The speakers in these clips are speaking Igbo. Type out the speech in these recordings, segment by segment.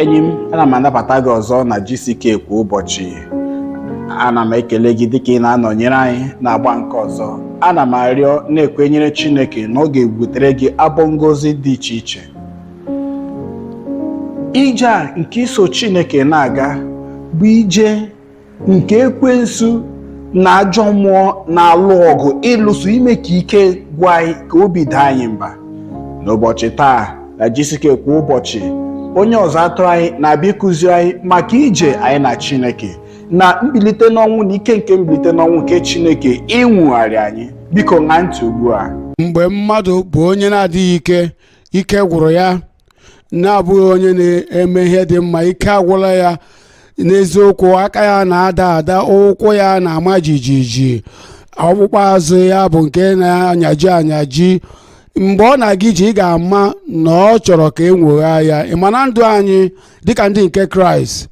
enyi m, ana m anabata gị ọzọ na GCK kwa ụbọchị. Ana m ekele gị dịka ị na-anọnyere anyị na-agba nke ọzọ. Ana m arịọ na-ekwenyere Chineke na ọ ga-ebutere gị abụ ngozi dị iche iche. Ije a nke iso Chineke na-aga bụ ije nke ekwensu na ajọ mmụọ na-alụ ọgụ ịlụso ime ka ike gwụ anyị ka obi daa anyị mba. N'ụbọchị taa na GCK kwa ụbọchị, onye ọzọ atụrụ anyị na-abịa ịkụziri anyị maka ije anyị na Chineke na mbilite n'ọnwụ na ike nke mbilite n'ọnwụ nke Chineke ịnwugharị anyị. Biko ṅaa ntị ugbu a. Mgbe mmadụ bụ onye na-adịghị ike gwụrụ ya, na-abụghị onye na-eme ihe dị mma, ike agwụla ya, n'eziokwu aka ya na-ada ada, ụkwụ ya na-ama jijiji, ọkpụkpụ azụ ya bụ nke na-anyaji anyaji. Mgbe ọ na-aga ije, ị ga-ama na ọ chọrọ ka e nwogha ya. Ị ma na ndụ anyị dịka ndị nke Kraịst,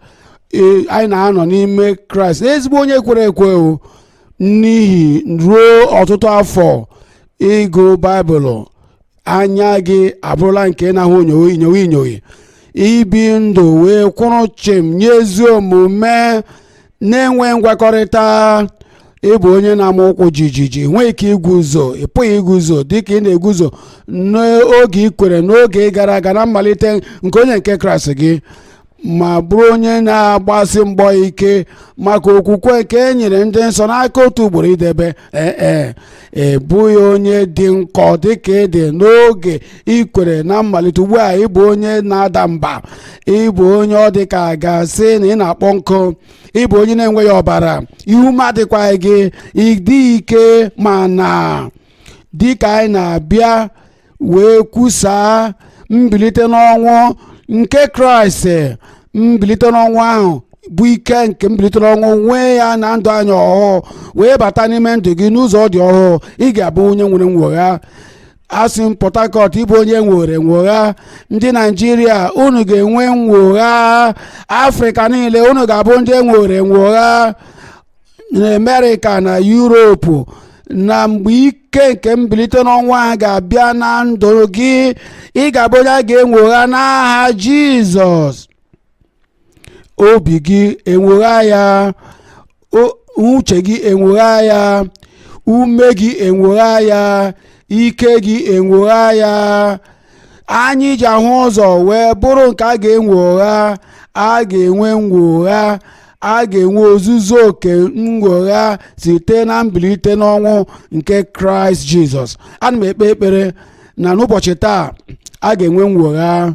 anyị na-anọ n'ime Kraịst, ezigbo onye kwere ekwe, n'ihi ruo ọtụtụ afọ ịgụ Baịbụl, anya gị abụrụla nke na-ahụ inyowe ibi ndụ wee kwụrụ chịm nye ezi omume na-enwe ngwakọrịta. Ịbụ onye na-ama ụkwụ jijiji, enweghị ike iguzo, ị pụghị iguzo dịka ị na-eguzo n'oge ikwere n'oge gara aga na mmalite nke onye nke Kraịst gị, ma bụrụ onye na-agbasi mgbọ ike maka okwukwe nke e nyere ndị nsọ n'aka otu ugboro idebe. Bụghị onye dị nkọ dịka ịdị n'oge ikwere na mmalite. Ugbu a ịbụ onye na-ada mba, ịbụ onye ọ dị ka ga-asị na ị na-akpọ nkụ, ịbụ onye na-enweghị ọbara, ihu m adịkwaghị gị, ịdị ike. Mana dịka anyị na-abịa wee kwusaa mbilite n'ọnwụ nke Kraịst, mbilite n'ọnwụ ahụ bụ ike nke mbilite n'ọnwụ nwee ya na ndụ anyị ọhụụ wee bata n'ime ndụ gị n'ụzọ dị ọhụụ. Ị ga-abụ onye nwere nwogha. Asị m Port Harcourt, ịbụ onye nwere nwogha. Ndị Naijiria, unu ga-enwe nwogha. Afrịka niile, unu ga-abụ ndị nwere nwogha. Na Amerịka na Yuropu, na mgbe ike nke mbilite n'ọnwụ ahụ ga-abịa na ndụ gị, ị ga-abụ onye a ga-enwogha n'aha Jizọs. Obi gị enwogha ya, uche gị enwogha ya, ume gị enwogha ya, ike gị enwogha ya. Anyị ji ahụ ụzọ wee bụrụ nke a ga-enwogha. A ga-enwe nwogha, a ga-enwe ozuzu oke nwogha site na mbilite n'ọnwụ nke Kraịst Jizọs. Ana m ekpe ekpere na n'ụbọchị taa a ga-enwe nwogha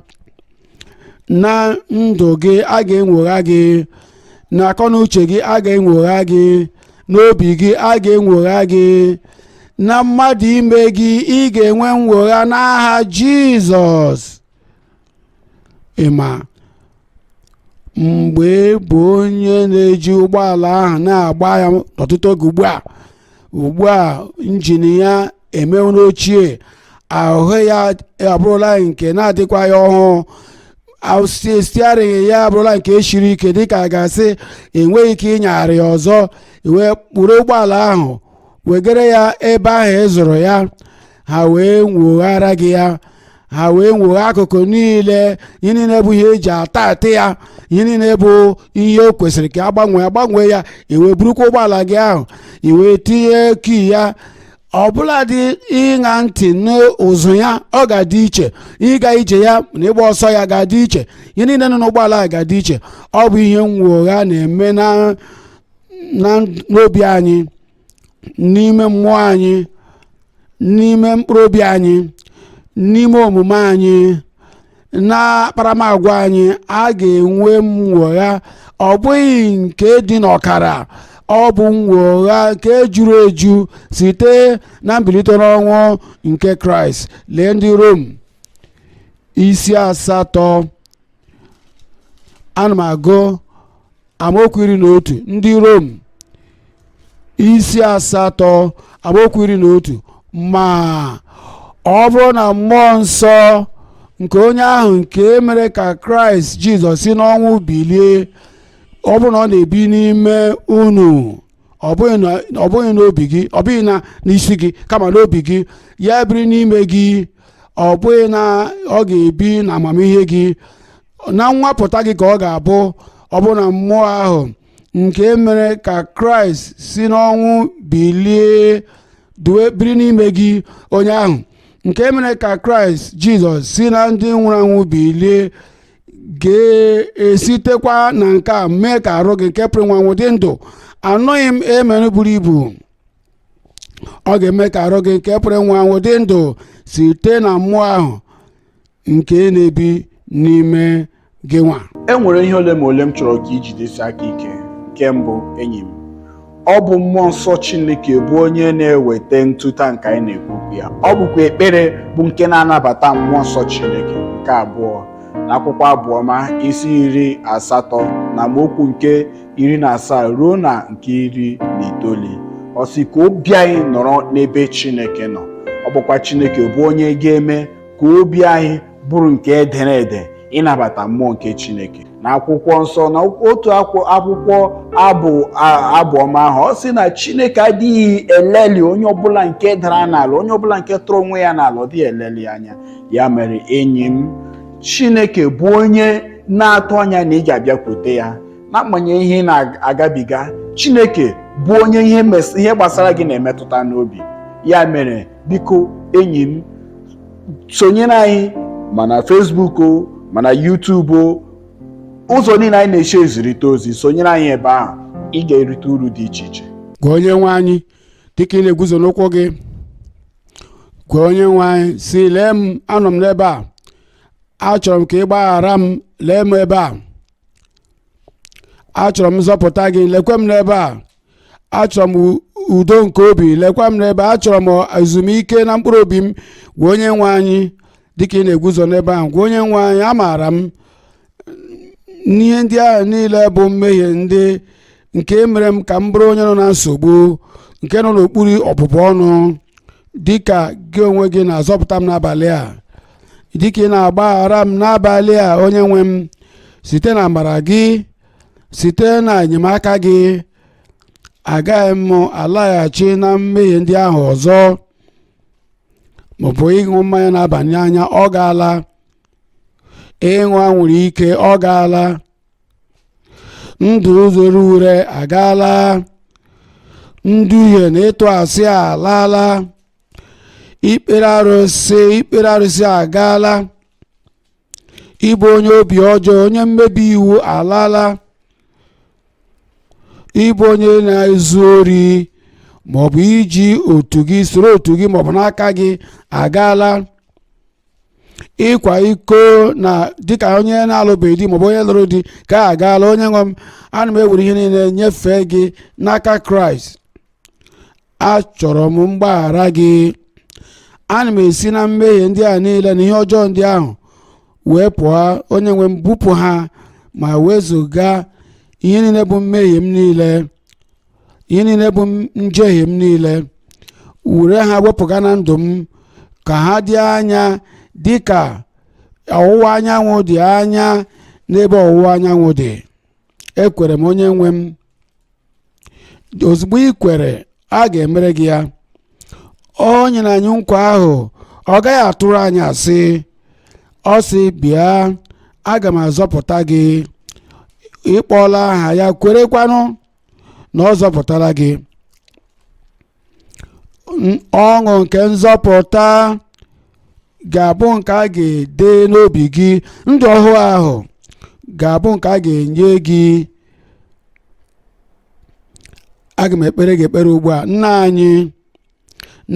na ndụ gị, a ga-enwogha gị na akọnuche gị, a ga-enwogha gị n'obi gị, a ga-enwogha gị na mmadụ ime gị. Ị ga-enwe nwogha n'aha Jizọs. Ịma mgbe bụ onye na-eji ụgbọala ahụ na-agba ya n'ọtụtụ oge, ugbu a injin ya emewo ochie, ahụ ya abụrụla nke na-adịkwa ya ọhụụ, stiaring ya abụrụla nke siri ike, dịka a ga-asị enweghị ike ịnyagharị ya ọzọ. Wee kpụrụ ụgbọala ahụ wegara ya ebe ahụ ị zụrụ ya. Ha wee nwoghara gị ya, ha wee nwogha akụkụ niile. Ihe niile bụ ihe eji ata ya, ihe niile bụ ihe o kwesịrị ka agbanwe ya. Iwe burukwa ụgbọala gị ahụ, iwe tinye kii ya. Ọbụla dị ịṅa ntị n'ụzụ ya, ọ ga-adị iche. Ịga ije ya na ịgba ọsọ ya ga-adị iche. Ihe niile nọ n'ụgbọala ga-adị iche. Ọ bụ ihe nwogha na-eme n'obi anyị, n'ime mmụọ anyị, n'ime mkpụrụ obi anyị, n'ime omume anyị, na akparamagwa anyị. A ga-enwe nwogha. Ọ bụghị nke dị n'ọkara, ọ bụ nwogha nke juru eju site na mbilite n'ọnwụ nke Kraịst. Lee ndị Rom isi 8, ana m agụ amaokwu 11. Ndị Rom isi 8 amaokwu 11. Ma ọ bụrụ na mmụọ nsọ nke onye ahụ nke mere ka Kraịst Jizọs si n'ọnwụ bilie, ọ bụrụ na ọ na-ebi n'ime unu, ọ bụghị n'obi gị, ọ bụghị n'isi gị, kama n'obi gị, ya biri n'ime gị. Ọ bụghị na ọ ga-ebi na amamihe gị, na nwapụta gị ka ọ ga-abụ ọ bụ na mmụọ ahụ nke mere ka Kraịst si n'ọnwụ bilie biri n'ime gị, onye ahụ nke mere ka Kraịst Jizọs si na ndị nwụrụ anwụ bilie ga-esitekwa na nke a mee ka arụ gị nke pụrụ ịnwụ anwụ dị ndụ. Anụghị m emere buru ibu, ọ ga-eme ka arụ gị nke pụrụ ịnwụ anwụ dị ndụ site na mmụọ ahụ nke na-ebi n'ime gị nwa. E nwere ihe ole ma ole m chọrọ ka ijidesi aka ike. Nke mbụ, enyi m, ọ bụ mmụọ nsọ Chineke bụ onye na-eweta ntụta nke anyị na-ekwu ya. Ọ bụkwa ekpere bụ nke na-anabata mmụọ nsọ Chineke. Nke abụọ, n'akwụkwọ Abụọma isi 80 na amaokwu nke 17 ruo na nke 19, ọ sị ka obi anyị nọrọ n'ebe Chineke nọ. Ọ bụkwa Chineke bụ onye ga-eme ka obi anyị bụrụ nke edere ede ịnabata mmụọ nke Chineke. Na akwụkwọ nsọ, na otu akwụkwọ Abụọma ahụ, ọ sị na Chineke adịghị eleli onye ọbụla nke dara n'ala, onye ọbụla nke tụrụ onwe ya n'ala, ọ dịghị eleli anya. Ya mere enyi m, Chineke bụ onye na-atụ anya na ị ga-abịakwute ya n'agbanyeghị ihe ị na-agabiga. Chineke bụ onye ihe gbasara gị na-emetụta n'obi. Ya mere biko enyi m, sonyere anyị ma na Facebook o ma na YouTube o, ụzọ niile anyị na-eche ezirite ozi, sonyere anyị ebe ahụ, ị ga-erite uru dị iche iche. Gwa onye nwe anyị dịka ị na-eguzo n'ụkwụ gị, gwa onye nwe anyị si, lee m, anọ m n'ebe a, achọrọ m ka ị gbaghara m, lee m ebe a, achọrọ m nzọpụta gị, lekwe m n'ebe a, achọrọ m udo nke obi, lekwa m n'ebe a, achọrọ m ezumike na mkpụrụ obi m. Gwa onye nwe anyị dịka ị na-eguzo n'ebe ahụ, gwa onye nwe anyị, amaara m n'ihe ndị ahụ niile bụ mmehie ndị nke mere m ka m bụrụ onye nọ na nsogbu, nke nọ n'okpuru ọbụbụ ọnụ, dịka gị onwe gị na-azọpụta m n'abalị a, dịka ị na-agbaghara m n'abalị a, onye nwe m, site na amara gị, site na enyemaka gị, agaghị m alaghachi na mmehie ndị ahụ ọzọ, maọbụ ịṅụ mmanya na-aba n'anya, ọ gaala, ịṅụ anwụrụ ike, ọ gaala, ndụ zoro ure agaala, nduhie na ịtụ asị alaala, ikpere arụsị agaala, ịbụ onye obi ọjọọ, onye mmebi iwu alaala, ịbụ onye na-ezu ori maọbụ iji otu gị soro otu gị maọbụ n'aka gị agaala, ịkwa iko na dịka onye na-alụbeghị di maọbụ onye lụrụ di ka agaala. Onye nwe m, ana m ewere ihe niile nyefee gị n'aka Kraịst. Achọrọ m mgbaghara gị. Ana m esi na mmehie ndị a niile na ihe ọjọọ ndị ahụ wee pụọ. Onye nwe m, bupụ ha ma wezụga ihe niile bụ mmehie m niile, ihe niile bụ njehie m niile, were ha wepụga na ndụ m, ka ha dị anya dịka ọwụwa anyanwụ dị anya n'ebe ọwụwa anyanwụ dị. Ekwere m, onye nwe m, ozugbo ị kwere, a ga-emere gị ya. O nyere anyị nkwa ahụ, ọ gaghị atụrụ anyị asị. Ọ sị, bịa, aga m azọpụta gị. Ịkpọla aha ya, kwerekwanụ na ọ zọpụtara gị. Ọṅụ nke nzọpụta ga-abụ nke a ga-ede n'obi gị. Ndụ ọhụụ ahụ ga-abụ nke a ga-enye gị. Aga m ekpere gị ekpere ugbu a. Nna anyị,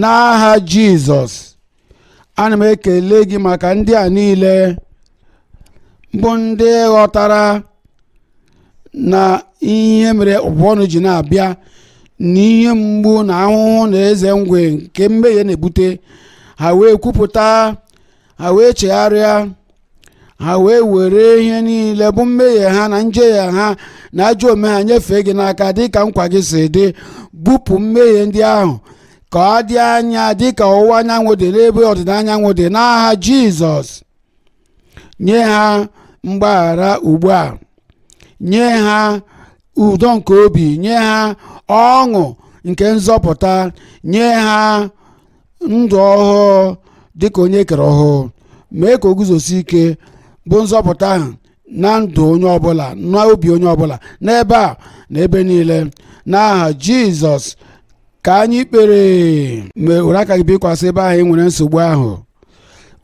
n'aha Jizọs, ana m ekele gị maka ndị a niile bụ ndị ghọtara na ihe mere ọbụbụ ọnụ ji na-abịa, na ihe mgbu na ahụhụ na eze ngwe nke mmehie na-ebute. Ha wee kwupụta, ha wee chegharịa, ha wee were ihe niile bụ mmehie ha na njehie ha na ajọ omume ha nyefee gị n'aka, dịka nkwa gị si dị. Bupụ mmehie ndị ahụ ka ọ dị anya dịka ọwụwa anyanwụ dị n'ebe ọdịda anyanwụ dị, n'aha Jizọs. Nye ha mgbaghara ugbu a, nye ha udo nke obi, nye ha ọṅụ nke nzọpụta, nye ha ndụ ọhụụ dịka onye kere ọhụụ. Mee ka o guzosi ike bụ nzọpụta ahụ na ndụ onye ọbụla, n'obi onye ọbụla, n'ebe a na ebe niile, n'aha Jizọs ka anyị kpere. Were aka gị bikwasị ebe ahụ ị nwere nsogbu ahụ,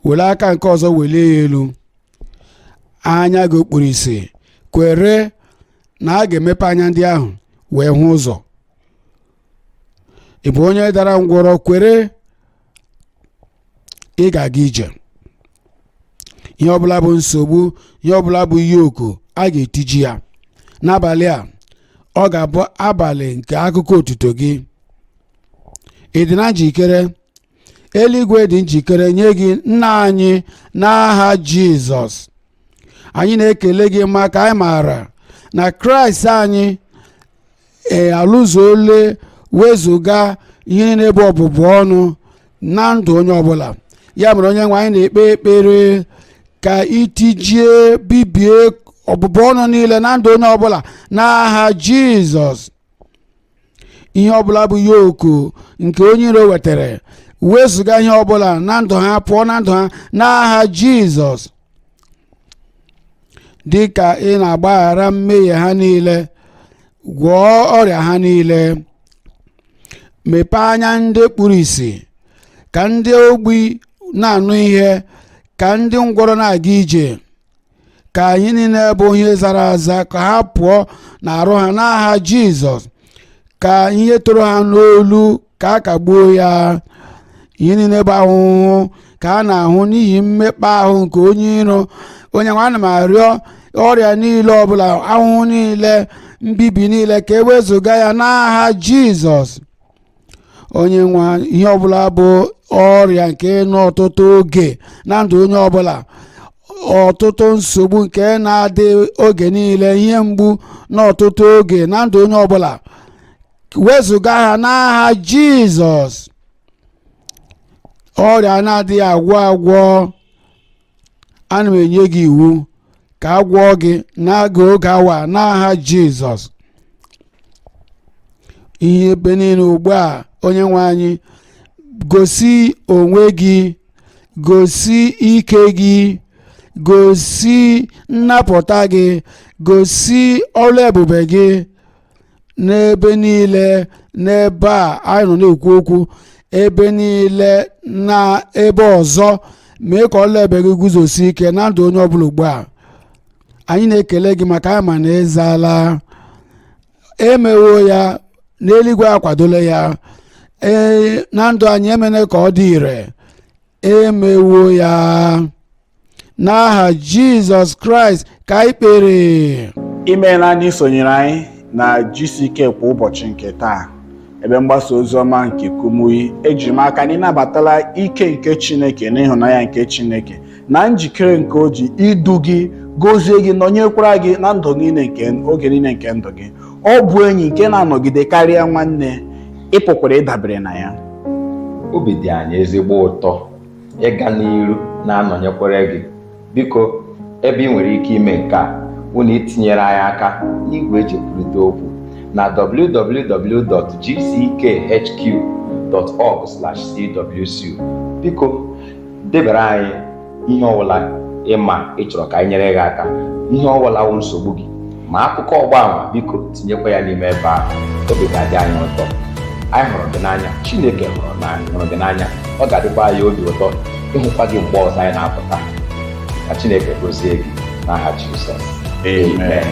were aka nke ọzọ welie ya elu, anya gị okpuru isi, kwere na a ga-emepe anya ndị ahụ wee hụ ụzọ. Ị bụ onye dara ngwọrọ, kwere, ị ga-aga ije. Ihe ọbụla bụ nsogbu, ihe ọbụla bụ yoku, a ga-etiji ya. N'abalị a, ọ ga-abụ abalị nke akụkọ otuto gị. Ị dị na njikere? Eluigwe dị njikere nye gị, nna anyị, n'aha Jizọs. Anyị na-ekele gị maka anyị maara na Kraịst anyị alụzuole wezụga ihe niile bụ ọbụbụ ọnụ na ndụ onye ọbụla. Ya mere onye nwe anyị na-ekpe ekpere ka itijie, bibie ọbụbụ ọnụ niile na ndụ onye ọbụla n'aha Jizọs. Ihe ọbụla bụ yoku nke onye iro wetara, wezụga ihe ọbụla na ndụ ha, pụọ na ndụ ha n'aha Jizọs. Dị ka ị na-agbaghara mmehie ha niile, gwọọ ọrịa ha niile, mepee anya ndị kpuru ìsì, ka ndị ogbi na-anụ ihe, ka ndị ngwọrọ na-aga ije, ka anyị niile bụ ihe zara aza ka ha pụọ n'arụ ha n'aha Jizọs. Ka ihe toro ha n'olu ka a kagbuo ya. Ihe niile bụ ahụhụ ka a na-ahụ n'ihi mmekpa ahụ nke onye iro. Onye nwe ana m arịọ ọrịa niile ọbụla, ahụhụ niile, mbibi niile ka ewezụga ya n'aha Jizọs. Onye nwe ihe ọbụla bụ ọrịa nke nọ ọtụtụ oge na ndụ onye ọbụla, ọtụtụ nsogbu nke na-adị oge niile, ihe mgbu n'ọtụtụ oge na ndụ onye ọbụla, wezụga ha n'aha Jizọs. Ọrịa na-adịghị agwọ agwọ, ana m enye gị iwu ka a gwọọ gị n'oge oge awa n'aha Jizọs. Ihe ebe niile ugbu a, onye nwe anyị, gosi onwe gị, gosi ike gị, gosi nnapụta gị, gosi ọrụ ebube gị n'ebe niile, n'ebe a anyị nọ na-ekwu okwu, ebe niile na ebe ọzọ. Mee ka ọrụ ebube gị guzosi ike na ndụ onye ọbụla ugbu a. Anyị na-ekele gị maka ama na ịzala, emewo ya, n'eluigwe akwadola ya. Na ndụ anyị emene ka ọ dị ire, emewo ya n'aha Jizọs Kraịst ka anyị kpere. Imeela na isonyere anyị na GCK kwa ụbọchị nke taa, ebe mgbasa ozi ọma nke Kumuyi. Eji m aka na ịnabatala ike nke Chineke na ịhụnanya nke Chineke, na njikere nke o ji idu gị, gozie gị, nọnyekwara gị na ndụ niile nke oge niile nke ndụ gị. Ọ bụ enyi nke na-anọgide karịa nwanne, ị pụkwara ịdabere na ya. Obi dị anyị ezigbo ụtọ ịga n'iru na-anọnyekwara gị. Biko, ebe ị nwere ike ime nke a, unu itinyere anyị aka n'igwe eji ekwurịta okwu na www.gchq.org/cwc. Biko, debara anyị ihe ọbụla ịma ịchọrọ ka anyị nyere gị aka, ihe ọbụla wụ nsogbu gị, ma akụkọ ọgbaama, biko tinyekwa ya n'ime ebe ahụ. Obi ga-adị anyị ụtọ. Anyị hụrụ gị n'anya, Chineke hụrụ gị n'anya. Ọ ga-adịkwa anyị obi ụtọ ịhụkwa gị mgbe ọzọ anyị na-apụta. Ka Chineke gozie gị n'aha Jizọs. Amen.